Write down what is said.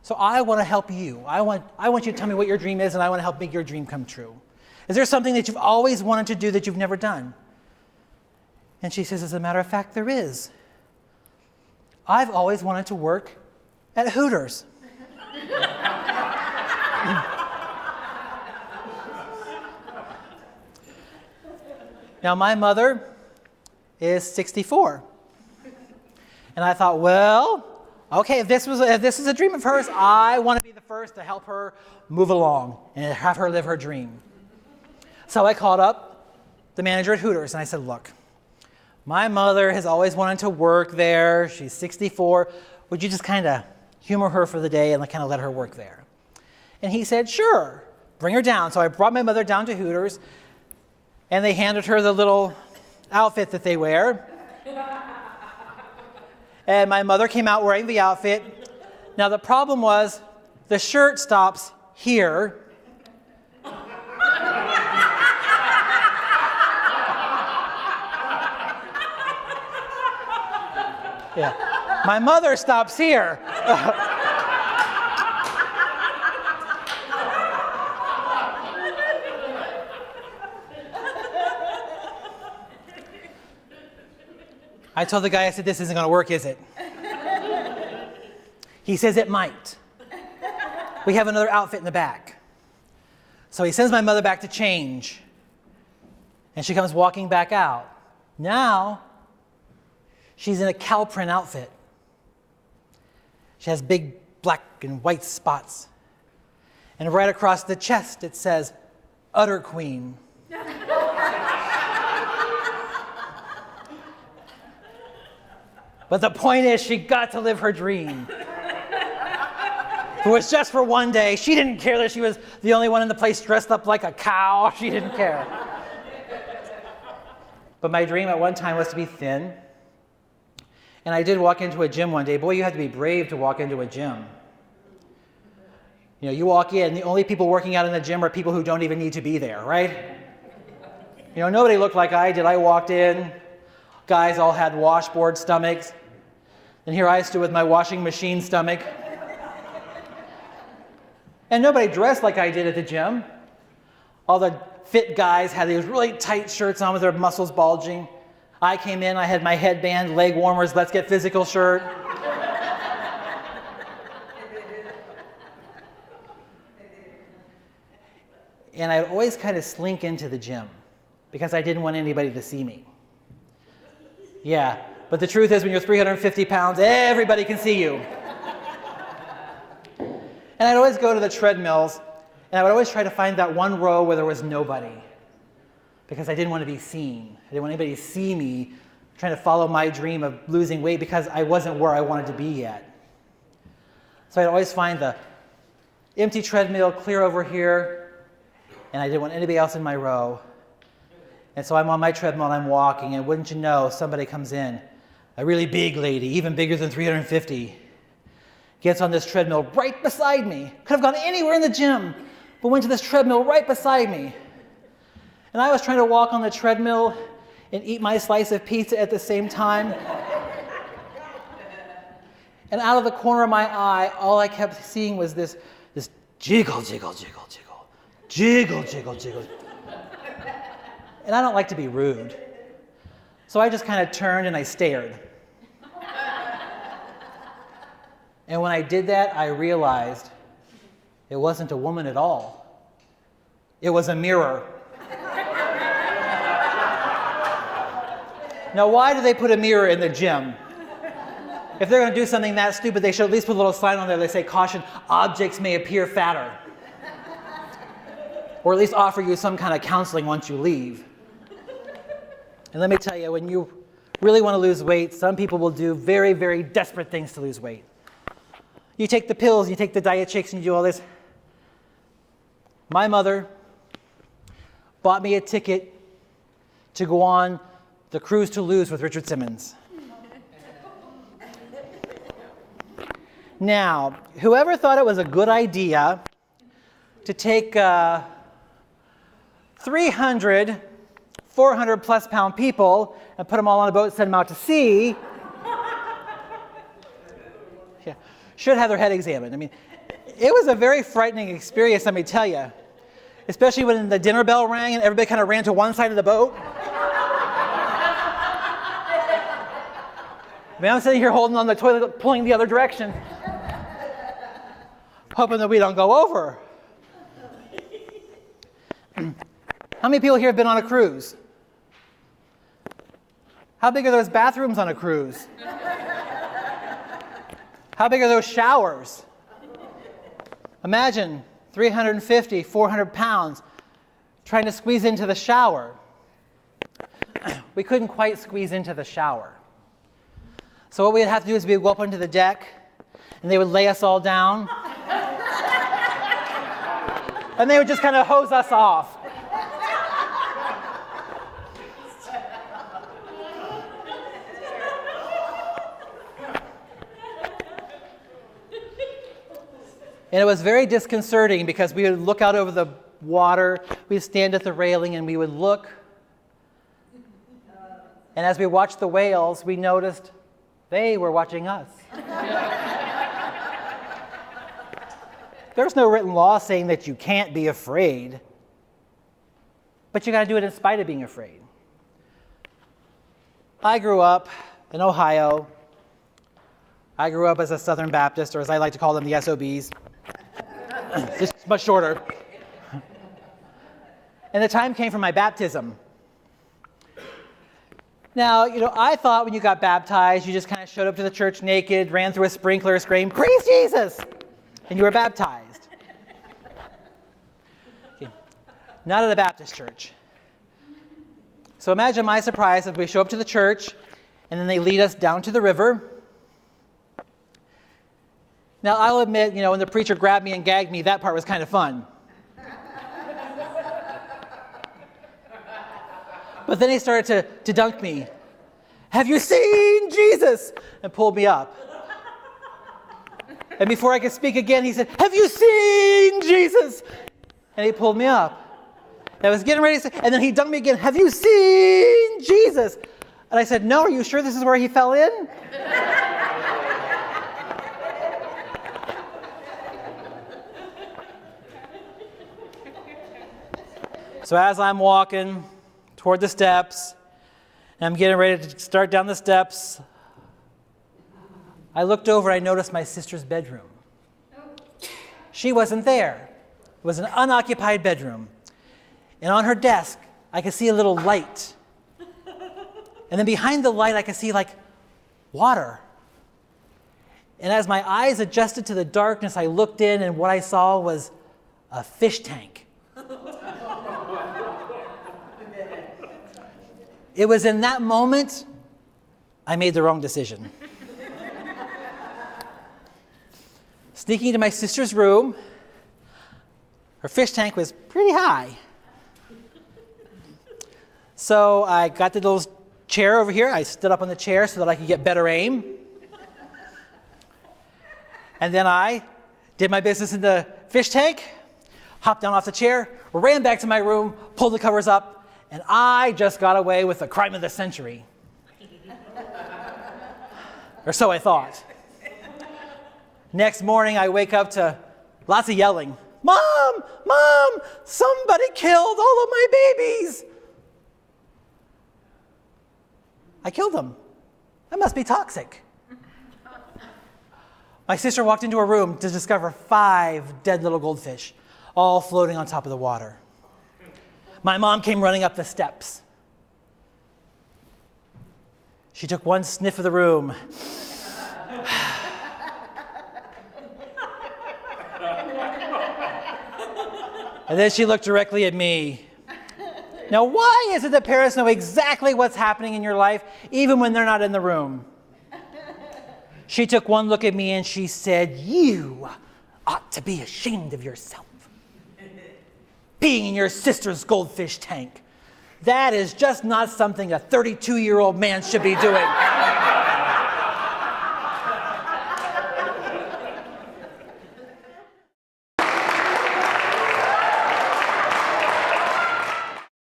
So I want to help you. I want you to tell me what your dream is, and I want to help make your dream come true. Is there something that you've always wanted to do that you've never done? And she says, as a matter of fact, there is. I've always wanted to work at Hooters. Now, my mother is 64. And I thought, well, okay, if this is a dream of hers, I want to be the first to help her move along and have her live her dream. So I called up the manager at Hooters, and I said, look, my mother has always wanted to work there. She's 64. Would you just kind of humor her for the day and kind of let her work there? And he said, sure, bring her down. So I brought my mother down to Hooters, and they handed her the little outfit that they wear. And my mother came out wearing the outfit. Now the problem was the shirt stops here. Yeah. My mother stops here. I told the guy, I said, this isn't going to work, is it? He says it might. We have another outfit in the back. So he sends my mother back to change. And she comes walking back out. Now, she's in a cow print outfit. She has big black and white spots. And right across the chest it says, Utter Queen. But the point is, she got to live her dream. It was just for one day. She didn't care that she was the only one in the place dressed up like a cow. She didn't care. But my dream at one time was to be thin. And I did walk into a gym one day. Boy, you have to be brave to walk into a gym. You know, you walk in, the only people working out in the gym are people who don't even need to be there, right? You know, nobody looked like I did. I walked in. Guys all had washboard stomachs. And here I stood with my washing machine stomach. And nobody dressed like I did at the gym. All the fit guys had these really tight shirts on with their muscles bulging. I came in, I had my headband, leg warmers, let's get physical shirt. And I'd always kind of slink into the gym because I didn't want anybody to see me. Yeah, but the truth is when you're 350 pounds, everybody can see you. And I'd always go to the treadmills, and I would always try to find that one row where there was nobody because I didn't want to be seen. I didn't want anybody to see me trying to follow my dream of losing weight because I wasn't where I wanted to be yet. So I'd always find the empty treadmill clear over here, and I didn't want anybody else in my row. And so I'm on my treadmill and I'm walking, and wouldn't you know, somebody comes in, a really big lady, even bigger than 350, gets on this treadmill right beside me. Could have gone anywhere in the gym, but went to this treadmill right beside me. And I was trying to walk on the treadmill and eat my slice of pizza at the same time. And out of the corner of my eye, all I kept seeing was this jiggle, jiggle, jiggle, jiggle, jiggle, jiggle, jiggle. And I don't like to be rude. So I just kind of turned and I stared. And when I did that, I realized it wasn't a woman at all. It was a mirror. Now, why do they put a mirror in the gym? If they're going to do something that stupid, they should at least put a little sign on there that say, caution, objects may appear fatter. Or at least offer you some kind of counseling once you leave. And let me tell you, when you really want to lose weight, some people will do very, very desperate things to lose weight. You take the pills, you take the diet shakes, and you do all this. My mother bought me a ticket to go on the Cruise to Lose with Richard Simmons. Now, whoever thought it was a good idea to take 300, 400 plus pound people and put them all on a boat and send them out to sea, Yeah. Should have their head examined. I mean, it was a very frightening experience, let me tell you. Especially when the dinner bell rang and everybody kind of ran to one side of the boat. I mean, I'm sitting here holding on the toilet, pulling the other direction, hoping that we don't go over. How many people here have been on a cruise? How big are those bathrooms on a cruise? How big are those showers? Imagine 350, 400 pounds trying to squeeze into the shower. We couldn't quite squeeze into the shower. So what we'd have to do is we'd go up onto the deck, and they would lay us all down. And they would just kind of hose us off. And it was very disconcerting because we would look out over the water, we'd stand at the railing, and we would look. And as we watched the whales, we noticed they were watching us. There's no written law saying that you can't be afraid, but you got to do it in spite of being afraid. I grew up in Ohio. I grew up as a Southern Baptist, or as I like to call them, the SOBs. Just much shorter. And the time came for my baptism. Now, I thought when you got baptized, you just kind of showed up to the church naked, ran through a sprinkler, screamed, "Praise Jesus!" and you were baptized. Okay. Not at a Baptist church. So imagine my surprise as we show up to the church, and then they lead us down to the river. Now, I'll admit, when the preacher grabbed me and gagged me, that part was kind of fun. But then he started to dunk me. "Have you seen Jesus?" and pulled me up. And before I could speak again, he said, "Have you seen Jesus?" And he pulled me up. And I was getting ready to say, and then he dunked me again, "Have you seen Jesus?" And I said, "No, are you sure this is where he fell in?" So as I'm walking toward the steps, and I'm getting ready to start down the steps, I looked over and I noticed my sister's bedroom. She wasn't there. It was an unoccupied bedroom. And on her desk, I could see a little light. And then behind the light, I could see water. And as my eyes adjusted to the darkness, I looked in, and what I saw was a fish tank. It was in that moment I made the wrong decision. Sneaking into my sister's room, her fish tank was pretty high. So I got the little chair over here. I stood up on the chair so that I could get better aim. And then I did my business in the fish tank, hopped down off the chair, ran back to my room, pulled the covers up, and I just got away with the crime of the century. Or so I thought. Next morning, I wake up to lots of yelling. "Mom! Mom! Somebody killed all of my babies!" I killed them. That must be toxic. My sister walked into her room to discover 5 dead little goldfish, all floating on top of the water. My mom came running up the steps. She took one sniff of the room. And then she looked directly at me. Now, why is it that parents know exactly what's happening in your life, even when they're not in the room? She took one look at me and she said, "You ought to be ashamed of yourself. Being in your sister's goldfish tank. That is just not something a 32-year-old man should be doing."